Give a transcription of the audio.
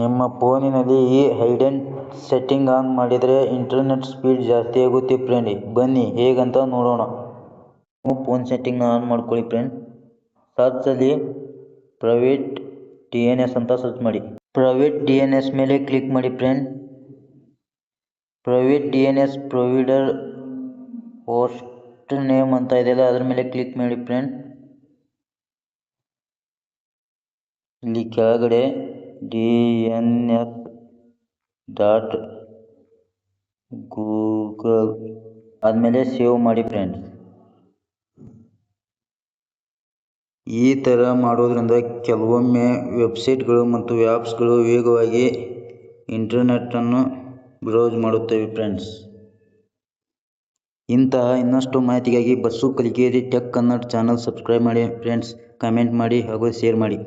ನಿಮ್ಮ ಫೋನಿನಲ್ಲಿ ಈ ಹಿಡನ್ ಸೆಟ್ಟಿಂಗ್ ಆನ್ ಮಾಡಿದ್ರೆ ಇಂಟರ್ನೆಟ್ ಸ್ಪೀಡ್ ಜಾಸ್ತಿ ಆಗುತ್ತೆ ಫ್ರೆಂಡ್. ಬನ್ನಿ ಹೇಗಂತ ನೋಡೋಣ. ನೀವು ಫೋನ್ ಸೆಟ್ಟಿಂಗ್ನ ಆನ್ ಮಾಡ್ಕೊಳ್ಳಿ ಫ್ರೆಂಡ್. ಸರ್ಚಲ್ಲಿ ಪ್ರೈವೇಟ್ DNS ಅಂತ ಸರ್ಚ್ ಮಾಡಿ. ಪ್ರೈವೇಟ್ DNS ಮೇಲೆ ಕ್ಲಿಕ್ ಮಾಡಿ friend. Private DNS provider host name ಅಂತ ಇದೆಯಲ್ಲ ಅದ್ರ ಮೇಲೆ ಕ್ಲಿಕ್ ಮಾಡಿ ಫ್ರೆಂಡ್. ಇಲ್ಲಿ ಕೆಳಗಡೆ DNS.Google ಆದಮೇಲೆ ಸೇವ್ ಮಾಡಿ ಫ್ರೆಂಡ್. ಈ ಥರ ಮಾಡೋದ್ರಿಂದ ಕೆಲವೊಮ್ಮೆ ವೆಬ್ಸೈಟ್ಗಳು ಮತ್ತು ಆ್ಯಪ್ಸ್ಗಳು ವೇಗವಾಗಿ ಇಂಟರ್ನೆಟ್ಟನ್ನು ಬ್ರೌಸ್ ಮಾಡುತ್ತವೆ ಫ್ರೆಂಡ್ಸ್. ಇಂತಹ ಇನ್ನಷ್ಟು ಮಾಹಿತಿಗಾಗಿ bus Kalikeri tech Kannada channel subscribe ಮಾಡಿ ಫ್ರೆಂಡ್ಸ್. ಕಮೆಂಟ್ ಮಾಡಿ ಹಾಗೂ ಶೇರ್ ಮಾಡಿ.